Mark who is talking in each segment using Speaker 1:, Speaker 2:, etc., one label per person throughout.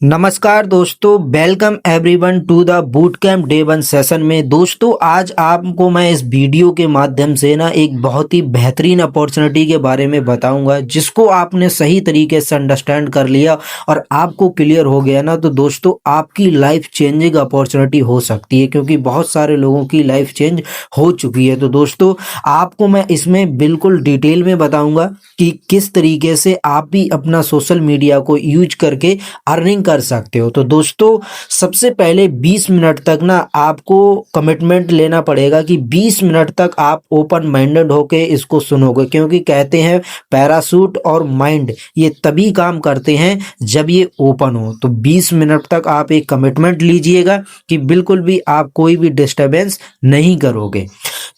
Speaker 1: नमस्कार दोस्तों, welcome everyone to the boot camp day 1 session में। दोस्तों आज आपको मैं इस वीडियो के माध्यम से ना एक बहुत ही बेहतरीन अपॉर्चुनिटी के बारे में बताऊंगा, जिसको आपने सही तरीके से अंडरस्टैंड कर लिया और आपको क्लियर हो गया ना, तो दोस्तों आपकी लाइफ चेंजिंग अपॉर्चुनिटी हो सकती है, क्योंकि बहुत सारे लोगों की लाइफ चेंज हो चुकी है। तो दोस्तों आपको मैं इसमें बिल्कुल डिटेल में बताऊंगा कि किस तरीके से आप भी अपना सोशल मीडिया को यूज करके अर्निंग कर सकते हो। तो दोस्तों सबसे पहले 20 मिनट तक ना आपको कमिटमेंट लेना पड़ेगा कि 20 मिनट तक आप ओपन माइंडेड होके इसको सुनोगे, क्योंकि कहते हैं पैराशूट और माइंड ये तभी काम करते हैं जब ये ओपन हो। तो 20 मिनट तक आप एक कमिटमेंट लीजिएगा कि बिल्कुल भी आप कोई भी डिस्टरबेंस नहीं करोगे।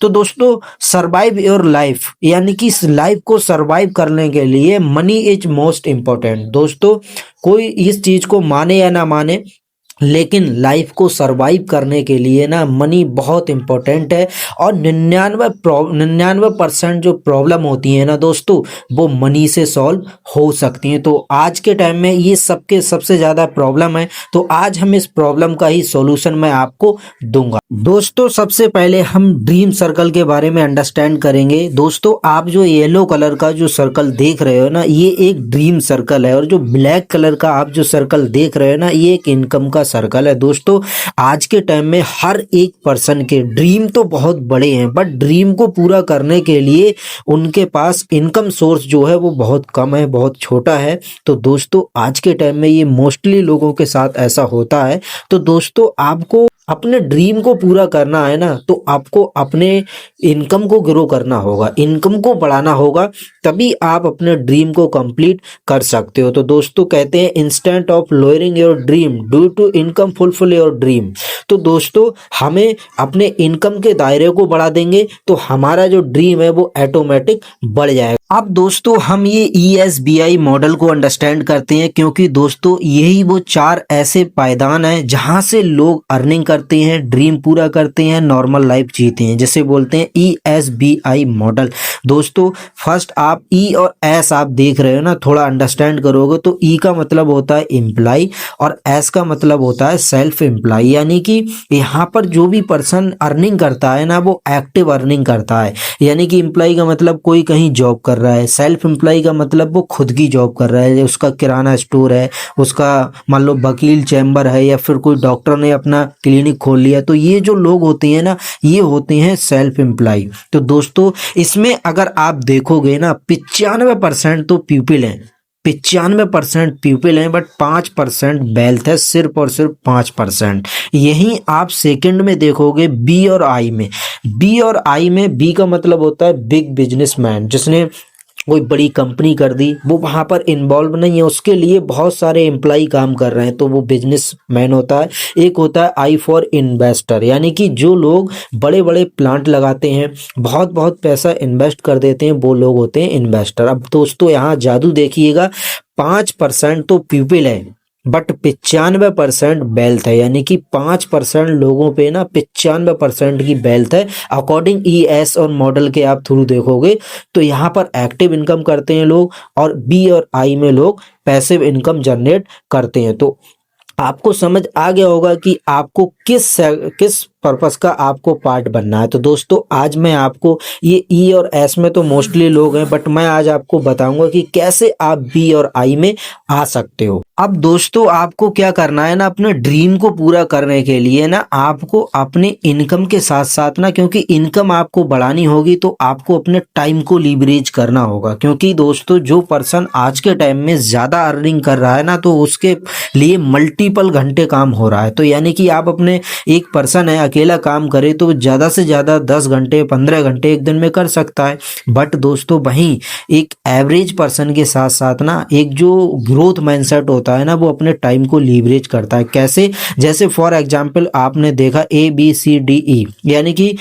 Speaker 1: तो दोस्तों सरवाइव योर लाइफ, यानी कि इस लाइफ को सरवाइव करने के लिए मनी इज मोस्ट इम्पोर्टेंट। दोस्तों कोई इस चीज को माने या ना माने, लेकिन लाइफ को सरवाइव करने के लिए ना मनी बहुत इंपॉर्टेंट है। और 99% जो प्रॉब्लम होती है ना दोस्तों, वो मनी से सॉल्व हो सकती हैं। तो आज के टाइम में ये सबके सबसे ज़्यादा प्रॉब्लम है, तो आज हम इस प्रॉब्लम का ही सॉल्यूशन मैं आपको दूंगा। दोस्तों सबसे पहले हम ड्रीम सर्कल के बारे में अंडरस्टैंड करेंगे। दोस्तों आप जो येलो कलर का जो सर्कल देख रहे हो ना, ये एक ड्रीम सर्कल है, और जो ब्लैक कलर का आप जो सर्कल देख रहे हो ना, ये एक इनकम का सर्कल है। दोस्तों आज के टाइम में हर एक पर्सन के ड्रीम तो बहुत बड़े हैं, बट ड्रीम को पूरा करने के लिए उनके पास इनकम सोर्स जो है वो बहुत कम है, बहुत छोटा है। तो दोस्तों आज के टाइम में ये मोस्टली लोगों के साथ ऐसा होता है। तो दोस्तों आपको अपने ड्रीम को पूरा करना है ना, तो आपको अपने इनकम को ग्रो करना होगा, इनकम को बढ़ाना होगा, तभी आप अपने ड्रीम को कंप्लीट कर सकते हो। तो दोस्तों कहते हैं instead of lowering your dream due to income fulfil your dream. तो दोस्तों हमें अपने इनकम के दायरे को बढ़ा देंगे तो हमारा जो ड्रीम है वो ऑटोमेटिक बढ़ जाएगा। अब दोस्तों हम ये ESBI मॉडल को अंडरस्टैंड करते हैं, क्योंकि दोस्तों यही वो 4 ऐसे पायदान हैं जहां से लोग अर्निंग करते हैं, ड्रीम पूरा करते हैं, नॉर्मल लाइफ जीते हैं, जिसे बोलते हैं ESBI मॉडल। दोस्तों फर्स्ट आप E और S आप देख रहे हो ना, थोड़ा अंडरस्टैंड करोगे तो E का मतलब होता है एम्प्लॉय और S का मतलब होता है सेल्फ एम्प्लॉय। यानी कि यहाँ पर जो भी पर्सन अर्निंग करता है ना, वो एक्टिव अर्निंग करता है। यानी कि एम्प्लॉय का मतलब कोई कहीं जॉब कर रहा है, सेल्फ एम्प्लॉय का मतलब वो खुद की जॉब कर रहा है, उसका किराना स्टोर है, उसका मान लो वकील चैम्बर है, या फिर कोई डॉक्टर ने अपना क्लिनिक खोल लिया। तो ये जो लोग होते हैं ना, ये होते हैं सेल्फ एम्प्लॉय। तो दोस्तों इसमें अगर आप देखोगे ना, 95% तो पीपल हैं, 95% पीपल हैं, बट 5% वेल्थ है, सिर्फ और सिर्फ 5%। यही आप सेकंड में देखोगे बी और आई में। बी और आई में बी का मतलब होता है बिग बिजनेसमैन, जिसने कोई बड़ी कंपनी कर दी, वो वहां पर इन्वॉल्व नहीं है, उसके लिए बहुत सारे एम्प्लॉय काम कर रहे हैं, तो वो बिजनेसमैन होता है। एक होता है आई फॉर इन्वेस्टर, यानी कि जो लोग बड़े बड़े प्लांट लगाते हैं, बहुत बहुत पैसा इन्वेस्ट कर देते हैं, वो लोग होते हैं इन्वेस्टर। अब दोस्तों यहाँ जादू देखिएगा, 5% तो पीपल है, बट 95% वेल्थ है। यानी कि 5% लोगों पे ना 95% की वेल्थ है, अकॉर्डिंग ES और मॉडल के आप थ्रू देखोगे। तो यहाँ पर एक्टिव इनकम करते हैं लोग, और बी और आई में लोग पैसिव इनकम जनरेट करते हैं। तो आपको समझ आ गया होगा कि आपको किस पर्पस का आपको पार्ट बनना है। तो दोस्तों आज मैं आपको ये E और S में तो मोस्टली लोग हैं, बट मैं आज आपको बताऊंगा कि कैसे आप B और I में आ सकते हो। अब दोस्तों आपको क्या करना है ना, अपने ड्रीम को पूरा करने के लिए ना आपको अपने इनकम के साथ साथ ना, क्योंकि इनकम आपको बढ़ानी होगी, तो आपको अपने टाइम को लीवरेज करना होगा। क्योंकि दोस्तों जो पर्सन आज के टाइम में ज़्यादा अर्निंग कर रहा है ना, तो उसके लिए मल्टीपल घंटे काम हो रहा है। तो यानी कि आप अपने एक पर्सन है अकेला काम करे तो ज़्यादा से ज़्यादा 10 घंटे 15 घंटे एक दिन में कर सकता है। बट दोस्तों वहीं एक एवरेज पर्सन के साथ साथ ना एक जो ग्रोथ माइंडसेट होता है ना, वो अपने टाइम को लीवरेज करता है। कैसे? जैसे फॉर एग्जांपल आपने देखा ABCDE, यानी कि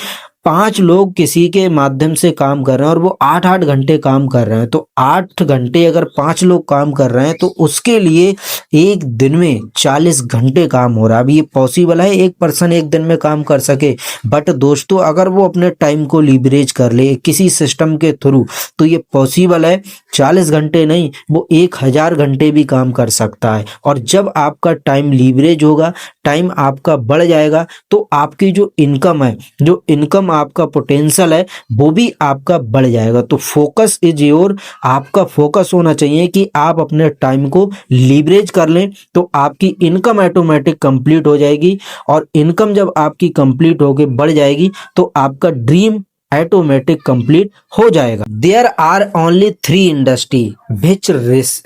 Speaker 1: 5 लोग किसी के माध्यम से काम कर रहे हैं और वो 8-8 घंटे काम कर रहे हैं, तो 8 घंटे अगर 5 लोग काम कर रहे हैं तो उसके लिए एक दिन में 40 घंटे काम हो रहा है। अभी ये पॉसिबल है एक पर्सन एक दिन में काम कर सके, बट दोस्तों अगर वो अपने टाइम को लीवरेज कर ले किसी सिस्टम के थ्रू तो ये पॉसिबल है। 40 घंटे नहीं, वो 1000 घंटे भी काम कर सकता है। और जब आपका टाइम लीवरेज होगा, टाइम आपका बढ़ जाएगा, तो आपकी जो इनकम है, जो इनकम आपका पोटेंशियल है, वो भी आपका बढ़ जाएगा। तो फोकस इज योर, आपका फोकस होना चाहिए कि आप अपने टाइम को लीवरेज कर लें, तो आपकी इनकम ऑटोमेटिक कंप्लीट हो जाएगी। और इनकम जब आपकी कंप्लीट होके बढ़ जाएगी तो आपका ड्रीम ऑटोमेटिक कंप्लीट हो जाएगा। There are only 3 industry which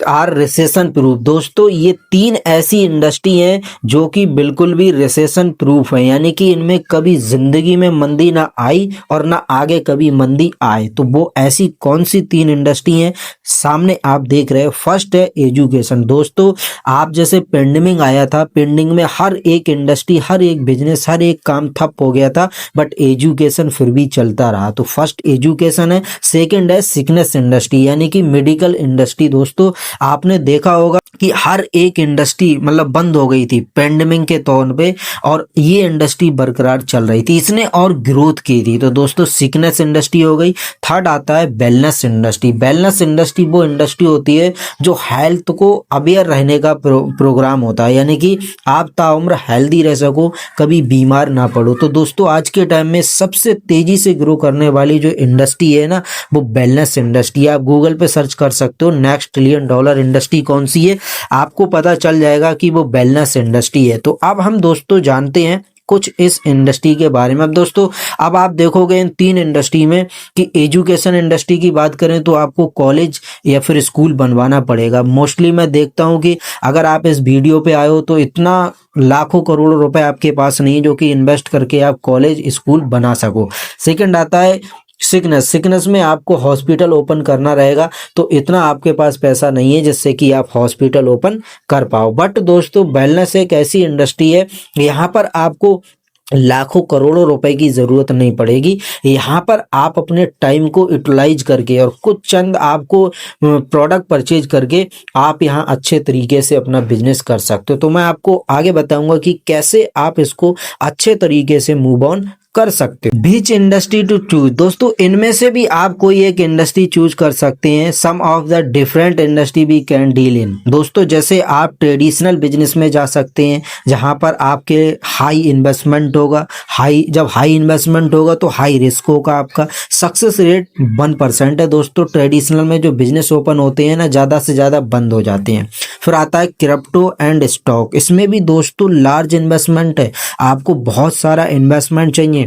Speaker 1: are recession proof. दोस्तों ये 3 ऐसी इंडस्ट्री हैं जो कि बिल्कुल भी रिसेशन प्रूफ है, यानी कि इनमें कभी जिंदगी में मंदी ना आई और ना आगे कभी मंदी आए। तो वो ऐसी कौन सी 3 इंडस्ट्री हैं सामने आप देख रहे हैं। फर्स्ट है एजुकेशन। दोस्तों आप जैसे पेंडेमिक आया था, पेंडिंग में हर एक इंडस्ट्री, हर एक बिजनेस, हर एक काम ठप हो गया था, बट एजुकेशन फिर भी चलता रहा। तो फर्स्ट एजुकेशन है। सेकंड है सिकनेस इंडस्ट्री, यानी कि मेडिकल इंडस्ट्री। दोस्तों आपने देखा होगा कि हर एक इंडस्ट्री मतलब बंद हो गई थी पेंडेमिक के तौर पे, और ये इंडस्ट्री बरकरार चल रही थी, इसने और ग्रोथ की थी। तो दोस्तों सिकनेस इंडस्ट्री हो गई। थर्ड आता है वेलनेस इंडस्ट्री। वेलनेस इंडस्ट्री वो इंडस्ट्री होती है जो हेल्थ को अवेयर रहने का प्रोग्राम होता है, यानी कि आप ताउम्र हेल्दी रह सको, कभी बीमार ना पड़ो। तो दोस्तों आज के टाइम में सबसे तेजी से ग्रो करने वाली जो इंडस्ट्री है ना, वो वेलनेस इंडस्ट्री। आप गूगल पे सर्च कर सकते हो नेक्स्ट $1 ट्रिलियन इंडस्ट्री कौन सी है, आपको पता चल जाएगा कि वो वेलनेस इंडस्ट्री है। तो अब हम दोस्तों जानते हैं कुछ इस इंडस्ट्री के बारे में। अब दोस्तों अब आप देखोगे इन 3 इंडस्ट्री में कि एजुकेशन इंडस्ट्री की बात करें तो आपको कॉलेज या फिर स्कूल बनवाना पड़ेगा। मोस्टली मैं देखता हूं कि अगर आप इस वीडियो पे आए हो तो इतना लाखों करोड़ों रुपए आपके पास नहीं है जो कि इन्वेस्ट करके आप कॉलेज स्कूल बना सको। सेकंड आता है सिकनेस। सिकनेस में आपको हॉस्पिटल ओपन करना रहेगा, तो इतना आपके पास पैसा नहीं है जिससे कि आप हॉस्पिटल ओपन कर पाओ। बट दोस्तों वेलनेस एक ऐसी इंडस्ट्री है, यहाँ पर आपको लाखों करोड़ों रुपए की जरूरत नहीं पड़ेगी। यहाँ पर आप अपने टाइम को यूटिलाइज करके और कुछ चंद आपको प्रोडक्ट परचेज करके आप यहाँ अच्छे तरीके से अपना बिजनेस कर सकते हो। तो मैं आपको आगे बताऊंगा कि कैसे आप इसको अच्छे तरीके से मूव ऑन कर सकते हो। बीच इंडस्ट्री टू चूज। दोस्तों इनमें से भी आप कोई एक इंडस्ट्री चूज कर सकते हैं। Some of the different industry we can deal in. दोस्तों जैसे आप ट्रेडिशनल बिजनेस में जा सकते हैं जहां पर आपके हाई इन्वेस्टमेंट होगा। जब हाई इन्वेस्टमेंट होगा तो हाई रिस्क होगा। आपका सक्सेस रेट 1% है। दोस्तों ट्रेडिशनल में जो बिजनेस ओपन होते हैं ना, ज्यादा से ज्यादा बंद हो जाते हैं। फिर आता है क्रिप्टो एंड स्टॉक। इसमें भी दोस्तों लार्ज इन्वेस्टमेंट है, आपको बहुत सारा इन्वेस्टमेंट चाहिए।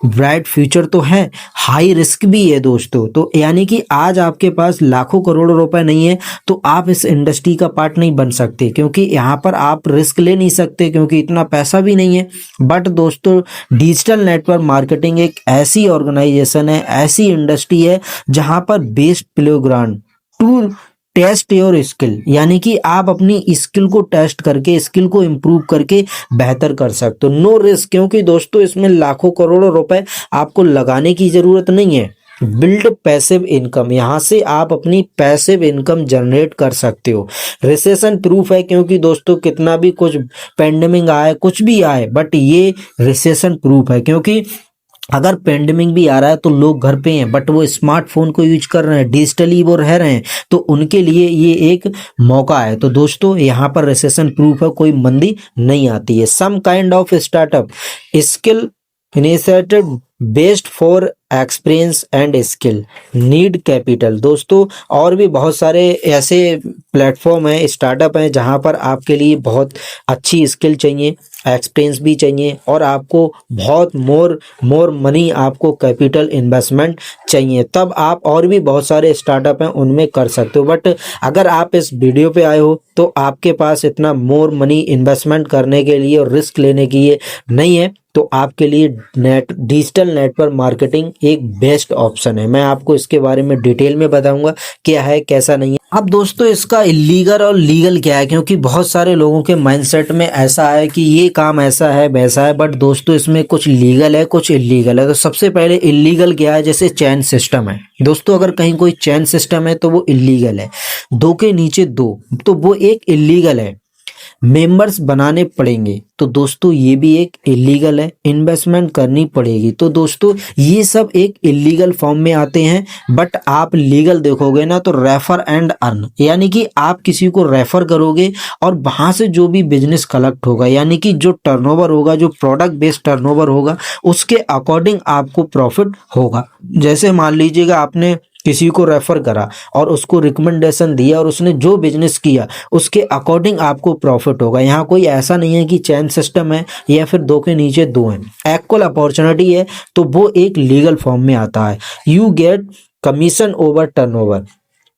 Speaker 1: ब्राइट फ्यूचर तो है, हाई रिस्क भी है दोस्तों। तो यानी कि आज आपके पास लाखों करोड़ों रुपए नहीं है तो आप इस इंडस्ट्री का पार्ट नहीं बन सकते, क्योंकि यहाँ पर आप रिस्क ले नहीं सकते, क्योंकि इतना पैसा भी नहीं है। बट दोस्तों डिजिटल नेटवर्क मार्केटिंग एक ऐसी ऑर्गेनाइजेशन है, ऐसी इंडस्ट्री है जहां पर best playground to test your skill, यानी कि आप अपनी स्किल को टेस्ट करके, स्किल को इम्प्रूव करके बेहतर कर सकते हो। नो रिस्क, क्योंकि दोस्तों इसमें लाखों करोड़ों रुपए आपको लगाने की जरूरत नहीं है। बिल्ड पैसिव इनकम, यहाँ से आप अपनी पैसिव इनकम जनरेट कर सकते हो। रिसेशन प्रूफ है, क्योंकि दोस्तों कितना भी कुछ पेंडेमिक आए, कुछ भी आए, बट ये रिसेशन प्रूफ है। क्योंकि अगर पेंडेमिक भी आ रहा है तो लोग घर पे हैं, बट वो स्मार्टफोन को यूज कर रहे हैं, डिजिटली वो रह रहे हैं, तो उनके लिए ये एक मौका है। तो दोस्तों यहाँ पर रिसेशन प्रूफ है, कोई मंदी नहीं आती है। Some kind of startup skill initiative based for experience and skill need capital. दोस्तों और भी बहुत सारे ऐसे प्लेटफॉर्म हैं, स्टार्टअप हैं, जहां पर आपके लिए बहुत अच्छी स्किल चाहिए, एक्सपीरियंस भी चाहिए, और आपको बहुत मोर मनी, आपको कैपिटल इन्वेस्टमेंट चाहिए, तब आप और भी बहुत सारे स्टार्टअप हैं उनमें कर सकते हो। बट अगर आप इस वीडियो पे आए हो तो आपके पास इतना मोर मनी इन्वेस्टमेंट करने के लिए और रिस्क लेने की ये नहीं है, तो आपके लिए डिजिटल नेटवर्क मार्केटिंग एक बेस्ट ऑप्शन है। मैं आपको इसके बारे में डिटेल में बताऊंगा क्या है कैसा नहीं है। अब दोस्तों इसका इलीगल और लीगल क्या है, क्योंकि बहुत सारे लोगों के माइंडसेट में ऐसा है कि ये काम ऐसा है वैसा है, बट दोस्तों इसमें कुछ लीगल है कुछ इलीगल है। तो सबसे पहले इलीगल क्या है, जैसे चैन सिस्टम है दोस्तों, अगर कहीं कोई चैन सिस्टम है तो वो इलीगल है। दो के नीचे दो तो वो एक इलीगल है। मेंबर्स बनाने पड़ेंगे तो दोस्तों ये भी एक इलीगल है। इन्वेस्टमेंट करनी पड़ेगी तो दोस्तों ये सब एक इलीगल फॉर्म में आते हैं। बट आप लीगल देखोगे ना तो रेफर एंड अर्न, यानी कि आप किसी को रेफर करोगे और वहां से जो भी बिजनेस कलेक्ट होगा, यानी कि जो टर्नओवर होगा, जो प्रोडक्ट बेस्ड टर्नओवर होगा, उसके अकॉर्डिंग आपको प्रॉफिट होगा। जैसे मान लीजिएगा आपने किसी को रेफर करा और उसको रिकमेंडेशन दिया और उसने जो बिजनेस किया उसके अकॉर्डिंग आपको प्रॉफिट होगा। यहाँ कोई ऐसा नहीं है कि चैन सिस्टम है या फिर दो के नीचे दो हैं। इक्वल अपॉर्चुनिटी है तो वो एक लीगल फॉर्म में आता है। You get commission over turnover,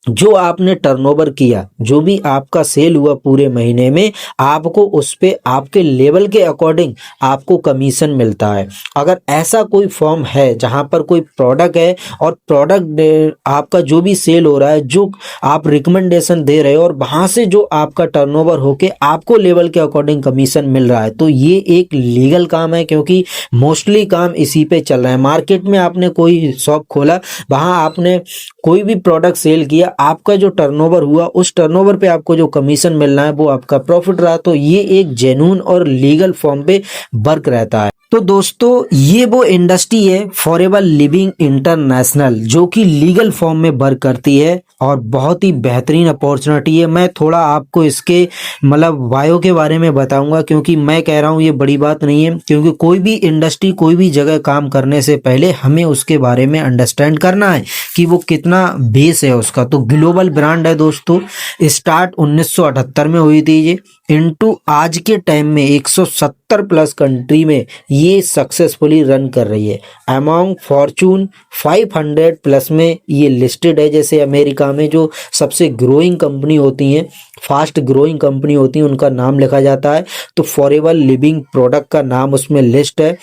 Speaker 1: जो आपने टर्नओवर किया, जो भी आपका सेल हुआ पूरे महीने में, आपको उस पे आपके लेवल के अकॉर्डिंग आपको कमीशन मिलता है। अगर ऐसा कोई फॉर्म है जहां पर कोई प्रोडक्ट है और प्रोडक्ट आपका जो भी सेल हो रहा है, जो आप रिकमेंडेशन दे रहे हो और वहां से जो आपका टर्नओवर होके आपको लेवल के अकॉर्डिंग कमीशन मिल रहा है, तो ये एक लीगल काम है, क्योंकि मोस्टली काम इसी पे चल रहा है। मार्केट में आपने कोई शॉप खोला, वहां आपने कोई भी प्रोडक्ट सेल किया, आपका जो टर्नओवर हुआ उस टर्नओवर पे आपको जो कमीशन मिलना है वो आपका प्रॉफिट रहा। तो ये एक जेन्युइन और लीगल फॉर्म पे वर्क रहता है। तो दोस्तों ये वो इंडस्ट्री है फॉरएवर लिविंग इंटरनेशनल, जो कि लीगल फॉर्म में वर्क करती है और बहुत ही बेहतरीन अपॉर्चुनिटी है। मैं थोड़ा आपको इसके मतलब वायो के बारे में बताऊंगा, क्योंकि मैं कह रहा हूँ ये बड़ी बात नहीं है, क्योंकि कोई भी इंडस्ट्री कोई भी जगह काम करने से पहले हमें उसके बारे में अंडरस्टैंड करना है कि वो कितना बेस है उसका। तो ग्लोबल ब्रांड है दोस्तों, स्टार्ट 1978 में हुई थी ये, इनटू आज के टाइम में 170 प्लस कंट्री में ये सक्सेसफुली रन कर रही है। अमॉन्ग फॉर्चून 500 प्लस में ये लिस्टेड है। जैसे अमेरिका में जो सबसे ग्रोइंग कंपनी होती हैं, फास्ट ग्रोइंग कंपनी होती हैं, उनका नाम लिखा जाता है, तो फॉरएवर लिविंग प्रोडक्ट का नाम उसमें लिस्ट है।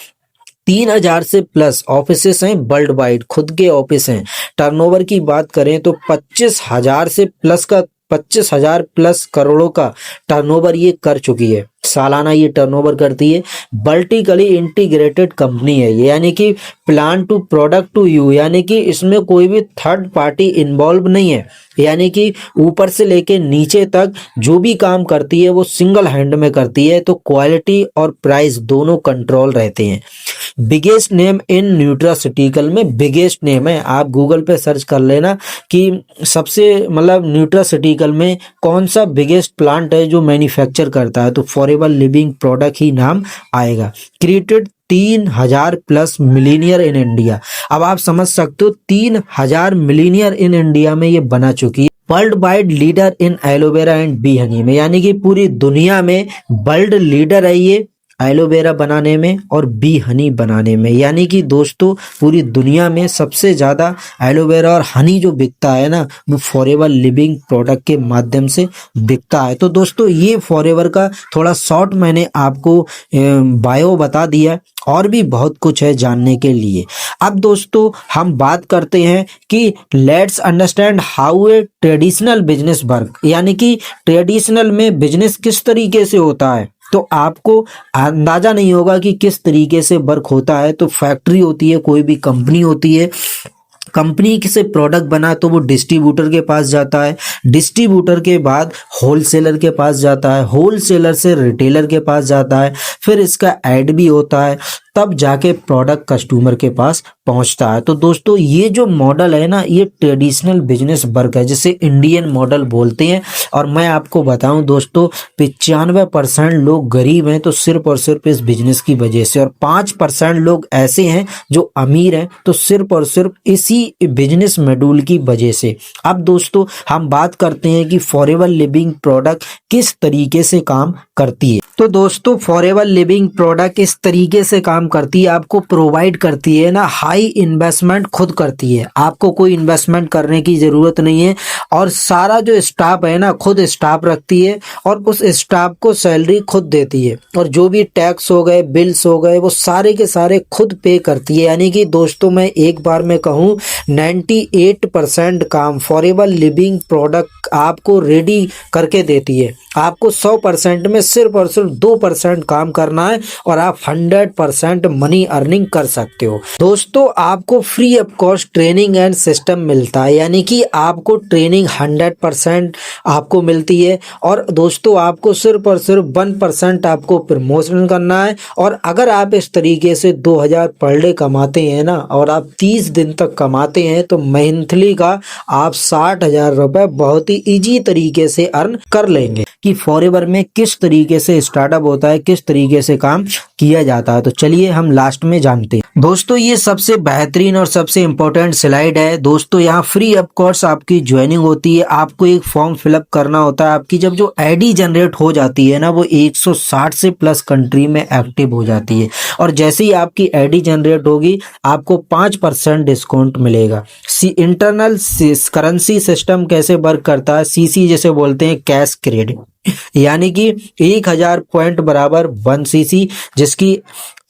Speaker 1: 3000 से प्लस ऑफिसेस हैं वर्ल्ड वाइड, खुद के ऑफिस हैं। टर्नओवर की बात करें तो 25,000 प्लस करोड़ों का टर्नओवर ये कर चुकी है, सालाना ये टर्नओवर करती है। वर्टिकली इंटीग्रेटेड कंपनी है ये, यानी कि plan to product to you, यानी कि इसमें कोई भी थर्ड पार्टी इन्वॉल्व नहीं है, यानी कि ऊपर से लेके नीचे तक जो भी काम करती है वो सिंगल हैंड में करती है। तो क्वालिटी और प्राइस दोनों कंट्रोल रहते हैं। बिगेस्ट नेम इन न्यूट्रास्यूटिकल में बिगेस्ट नेम है, आप गूगल पे सर्च कर लेना कि सबसे मतलब न्यूट्रास्यूटिकल में कौन सा बिगेस्ट प्लांट है जो मैन्युफैक्चर करता है, तो फॉरएवर लिविंग प्रोडक्ट ही नाम आएगा। Created 3000 plus millionaire in India. अब आप समझ सकते हो 3000 मिलीनियर इन इंडिया में ये बना चुकी है। World wide leader in aloe vera and B Honey में, यानी कि पूरी दुनिया में वर्ल्ड लीडर है ये एलोवेरा बनाने में और बी हनी बनाने में। यानी कि दोस्तों पूरी दुनिया में सबसे ज़्यादा एलोवेरा और हनी जो बिकता है ना, वो फॉरएवर लिविंग प्रोडक्ट के माध्यम से बिकता है। तो दोस्तों ये फॉरएवर का थोड़ा शॉर्ट मैंने आपको बायो बता दिया, और भी बहुत कुछ है जानने के लिए। अब दोस्तों हम बात करते हैं कि let's understand how a traditional business work, यानी कि ट्रेडिशनल में बिजनेस किस तरीके से होता है। तो आपको अंदाजा नहीं होगा कि किस तरीके से वर्क होता है। तो फैक्ट्री होती है, कोई भी कंपनी होती है, कंपनी से प्रोडक्ट बना तो वो डिस्ट्रीब्यूटर के पास जाता है, डिस्ट्रीब्यूटर के बाद होलसेलर के पास जाता है, होलसेलर से रिटेलर के पास जाता है, फिर इसका ऐड भी होता है, तब जाके प्रोडक्ट कस्टमर के पास पहुंचता है। तो दोस्तों ये जो मॉडल है ना, ये ट्रेडिशनल बिजनेस वर्क है, जिसे इंडियन मॉडल बोलते हैं। और मैं आपको बताऊं दोस्तों 95% लोग गरीब हैं तो सिर्फ और सिर्फ इस बिजनेस की वजह से, और 5% लोग ऐसे हैं जो अमीर हैं तो सिर्फ और सिर्फ इसी बिजनेस मॉड्यूल की वजह से। अब दोस्तों हम बात करते हैं कि फॉरएवर लिविंग प्रोडक्ट किस तरीके से काम करती है। तो दोस्तों फॉरएवर लिविंग प्रोडक्ट इस तरीके से काम करती है, आपको प्रोवाइड करती है ना, हाई इन्वेस्टमेंट खुद करती है, आपको कोई इन्वेस्टमेंट करने की ज़रूरत नहीं है। और सारा जो स्टाफ है ना, खुद स्टाफ रखती है और उस स्टाफ को सैलरी खुद देती है, और जो भी टैक्स हो गए, बिल्स हो गए, वो सारे के सारे खुद पे करती है। यानी कि दोस्तों मैं एक बार में कहूँ 98% काम फॉरएवर लिविंग प्रोडक्ट आपको रेडी करके देती है। आपको 100% में सिर्फ और सिर्फ 2% काम करना है और आप 100% मनी अर्निंग कर सकते हो। दोस्तों आपको free of cost training and system मिलता है, यानी कि आपको ट्रेनिंग 100% आपको मिलती है। और दोस्तों आपको सिर्फ और सिर्फ 1% आपको प्रमोशन करना है। और अगर आप इस तरीके से 2000 पर डे कमाते हैं ना, और आप 30 दिन तक कमाते हैं, तो मंथली का आप 60,000 रुपये बहुत ही ईजी तरीके से अर्न कर लेंगे। कि फॉरएवर में किस तरीके से स्टार्टअप होता है, किस तरीके से काम किया जाता है, तो चलिए हम लास्ट में जानते हैं। दोस्तों ये सबसे बेहतरीन और सबसे इम्पोर्टेंट स्लाइड है। दोस्तों यहाँ फ्री ऑफ कॉस्ट आपकी ज्वाइनिंग होती है, आपको एक फॉर्म फिलअप करना होता है। आपकी जब जो आईडी जनरेट हो जाती है ना, वो 160 से प्लस कंट्री में एक्टिव हो जाती है। और जैसे ही आपकी आईडी जनरेट होगी, आपको 5% डिस्काउंट मिलेगा। इंटरनल करेंसी सिस्टम कैसे वर्क करता है, सीसी जैसे बोलते हैं, कैश क्रेडिट, यानी कि 1000 पॉइंट बराबर 1 सीसी, जिसकी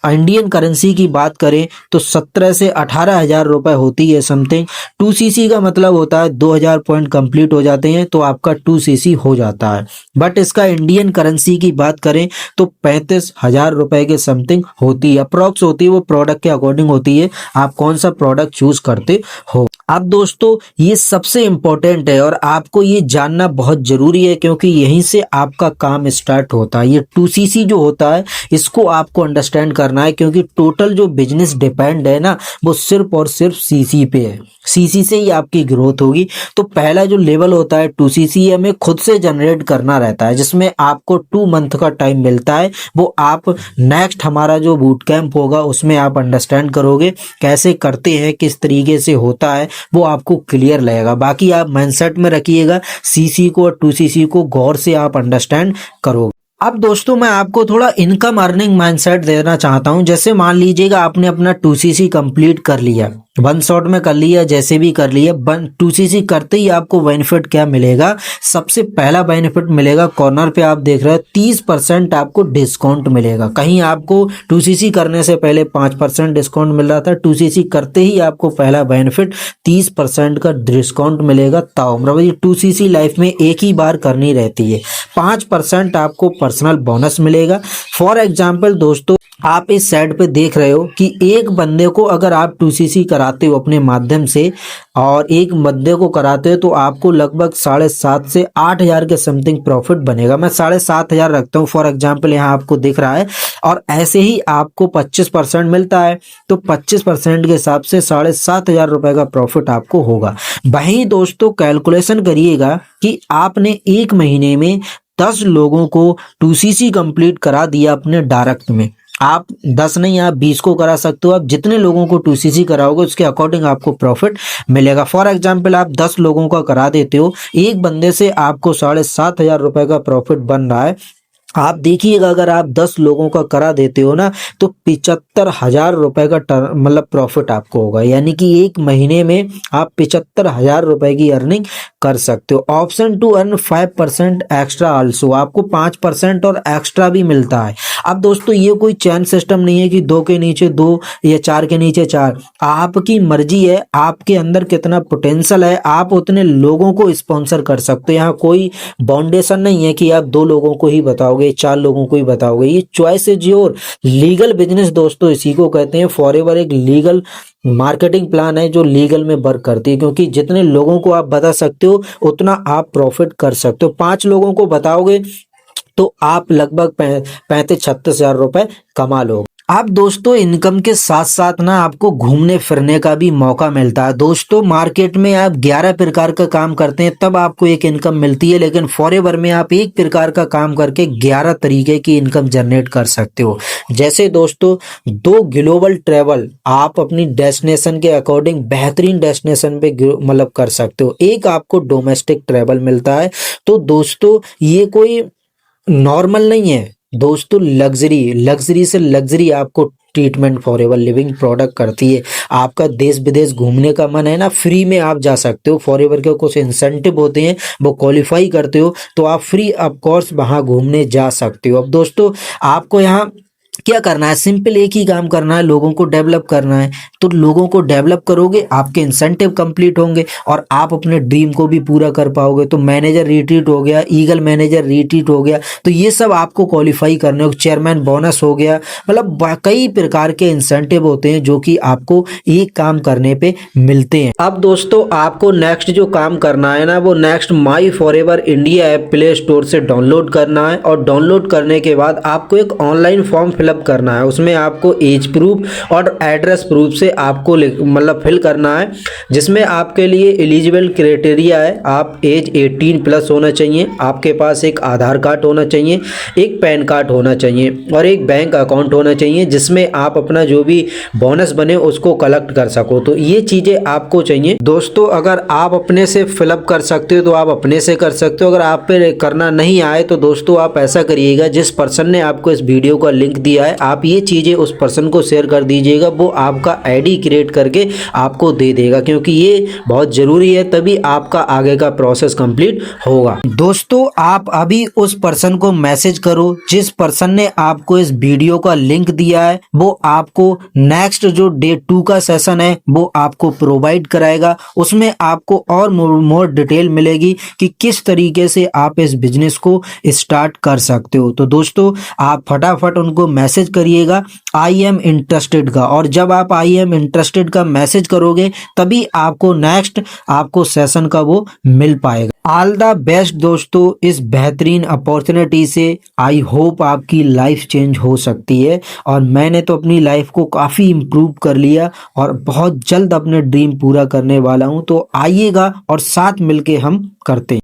Speaker 1: इंडियन करेंसी की बात करें तो 17 से 18,000 रुपए होती है समथिंग। 2 सीसी का मतलब होता है 2000 पॉइंट कंप्लीट हो जाते हैं तो आपका 2 सीसी हो जाता है। बट इसका इंडियन करेंसी की बात करें तो 35,000 रुपए के समथिंग होती है, अप्रोक्स होती है। वो प्रोडक्ट के अकॉर्डिंग होती है, आप कौन सा प्रोडक्ट चूज करते हो। अब दोस्तों ये सबसे इम्पोर्टेंट है और आपको ये जानना बहुत जरूरी है, क्योंकि यहीं से आपका काम स्टार्ट होता है। ये 2 सीसी जो होता है, इसको आपको अंडरस्टैंड करना है, क्योंकि टोटल जो बिजनेस डिपेंड है ना, वो सिर्फ और सिर्फ सीसी पे है। सीसी से ही आपकी ग्रोथ होगी। तो पहला जो लेवल होता है 2 सीसी, हमें खुद से जनरेट करना रहता है, जिसमें आपको 2 मंथ का टाइम मिलता है। वो आप नेक्स्ट हमारा जो बूट कैंप होगा उसमें आप अंडरस्टैंड करोगे कैसे करते हैं, किस तरीके से होता है, वो आपको क्लियर लगेगा। बाकी आप माइंडसेट में रखिएगा, सीसी को और 2 सीसी को गौर से आप अंडरस्टैंड करोगे। अब दोस्तों मैं आपको थोड़ा इनकम अर्निंग माइंडसेट देना चाहता हूं। जैसे मान लीजिएगा आपने अपना 2 सीसी कंप्लीट कर लिया, 1 शॉट में कर लिया, जैसे भी कर लिया। 2 सीसी करते ही आपको बेनिफिट क्या मिलेगा, सबसे पहला बेनिफिट मिलेगा, कॉर्नर पे आप देख रहे हैं 30% आपको डिस्काउंट मिलेगा। कहीं आपको 2 सीसी करने से पहले 5% डिस्काउंट मिल रहा था, 2 सीसी करते ही आपको पहला बेनिफिट 30% का डिस्काउंट मिलेगा। ताओ मतलब 2 सीसी लाइफ में एक ही बार करनी रहती है। 5% आपको पर्सनल बोनस मिलेगा। फॉर एग्जाम्पल दोस्तों आप इस साइड पे देख रहे हो कि एक बंदे को अगर आप 2 सीसी कराते हो अपने माध्यम से, और एक बंदे को कराते हो, तो आपको लगभग 7,500 से 8,000 के समथिंग प्रॉफिट बनेगा। मैं 7,500 रखता हूँ फॉर एग्जाम्पल, यहाँ आपको दिख रहा है। और ऐसे ही आपको 25% मिलता है, तो 25% के हिसाब से 7,500 रुपए का प्रॉफिट आपको होगा। वहीं दोस्तों कैलकुलेशन करिएगा कि आपने एक महीने में 10 लोगों को 2 सीसी कंप्लीट करा दिया अपने डायरेक्ट में। आप 10 नहीं, आप 20 को करा सकते हो। आप जितने लोगों को 2 सीसी कराओगे उसके अकॉर्डिंग आपको प्रॉफिट मिलेगा। फॉर एग्जांपल आप 10 लोगों का करा देते हो, एक बंदे से आपको 7,500 रुपए का प्रॉफिट बन रहा है। आप देखिएगा अगर आप 10 लोगों का करा देते हो ना, तो 75,000 रुपए का मतलब प्रॉफिट आपको होगा। यानी कि एक महीने में आप 75,000 रुपए की अर्निंग कर सकते हो। Option to earn 5% extra also, आपको 5% और एक्स्ट्रा भी मिलता है। अब दोस्तों ये कोई चैन सिस्टम नहीं है कि 2 के नीचे 2 या 4 के नीचे 4, आपकी मर्जी है, आपके अंदर कितना पोटेंशियल है, आप उतने लोगों को स्पॉन्सर कर सकते हो। यहाँ कोई बाउंडेशन नहीं है कि आप 2 लोगों को ही बताओगे, 4 लोगों को ही बताओगे। ये choice is your. Legal business दोस्तों इसी को कहते हैं। फॉरएवर एक लीगल मार्केटिंग प्लान है जो लीगल में वर्क करती है, क्योंकि जितने लोगों को आप बता सकते हो उतना आप प्रॉफिट कर सकते हो। 5 लोगों को बताओगे तो आप लगभग 35-36 हजार रुपए कमा लोगे। अब दोस्तों इनकम के साथ साथ ना आपको घूमने फिरने का भी मौका मिलता है। दोस्तों मार्केट में आप 11 प्रकार का काम करते हैं तब आपको एक इनकम मिलती है, लेकिन फॉरएवर में आप एक प्रकार का काम करके 11 तरीके की इनकम जनरेट कर सकते हो। जैसे दोस्तों 2 ग्लोबल ट्रेवल, आप अपनी डेस्टिनेशन के अकॉर्डिंग बेहतरीन डेस्टिनेशन पे मतलब कर सकते हो। एक आपको डोमेस्टिक ट्रेवल मिलता है। तो दोस्तों ये कोई नॉर्मल नहीं है, दोस्तों लग्जरी से लग्जरी आपको ट्रीटमेंट फॉरएवर लिविंग प्रोडक्ट करती है। आपका देश विदेश घूमने का मन है ना, फ्री में आप जा सकते हो। फॉरएवर के कुछ इंसेंटिव होते हैं, वो क्वालिफाई करते हो तो आप फ्री ऑफ कोर्स वहाँ घूमने जा सकते हो। अब दोस्तों आपको यहाँ क्या करना है, सिंपल एक ही काम करना है, लोगों को डेवलप करना है। तो लोगों को डेवलप करोगे, आपके इंसेंटिव कंप्लीट होंगे और आप अपने ड्रीम को भी पूरा कर पाओगे। तो मैनेजर रिट्रीट हो गया, ईगल मैनेजर रिट्रीट हो गया, तो ये सब आपको क्वालिफाई करने हो। चेयरमैन बोनस हो गया, मतलब कई प्रकार के इंसेंटिव होते हैं जो कि आपको एक काम करने पे मिलते हैं। अब दोस्तों आपको नेक्स्ट जो काम करना है ना, वो next my forever India app play store से डाउनलोड करना है। और डाउनलोड करने के बाद आपको एक ऑनलाइन फॉर्म फिलअप करना है। उसमें आपको एज प्रूफ और एड्रेस प्रूफ से आपको मतलब फिल करना है, जिसमें आपके लिए एलिजिबल क्राइटेरिया है। आप एज 18 प्लस होना चाहिए, आपके पास एक आधार कार्ड होना चाहिए, एक पैन कार्ड होना चाहिए और एक बैंक अकाउंट होना चाहिए जिसमें आप अपना जो भी बोनस बने उसको कलेक्ट कर सको। तो ये चीज़ें आपको चाहिए। दोस्तों अगर आप अपने से फिलअप कर सकते हो तो आप अपने से कर सकते हो। अगर आप पे करना नहीं आए तो दोस्तों आप ऐसा करिएगा, जिस पर्सन ने आपको इस वीडियो का लिंक दिया है आप ये चीज़ें उस पर्सन को शेयर कर दीजिएगा, वो आपका आईडी क्रिएट करके आपको दे देगा, क्योंकि ये बहुत ज़रूरी है, तभी आपका आगे का प्रोसेस कंप्लीट होगा। दोस्तों आप अभी उस पर्सन को मैसेज करो जिस पर्सन ने आपको इस वीडियो का लिंक दिया है। वो आपको नेक्स्ट जो डे 2 का सेशन है वो आपको प्रोवाइड कराएगा। उसमें आपको और मोर डिटेल मिलेगी कि किस तरीके से आप इस बिजनेस को स्टार्ट कर सकते हो। तो दोस्तों आप फटाफट उनको मैसेज करिएगा आई एम इंटरेस्टेड का, और जब आप आई एम इंटरेस्टेड का मैसेज करोगे तभी आपको नेक्स्ट आपको सेशन का वो मिल पाएगा। ऑल द बेस्ट दोस्तों इस बेहतरीन अपॉर्चुनिटी से। आई होप आपकी लाइफ चेंज हो सकती है, और मैंने तो अपनी लाइफ को काफ़ी इम्प्रूव कर लिया और बहुत जल्द अपने ड्रीम पूरा करने वाला हूँ। तो आइएगा और साथ मिलके हम करते हैं।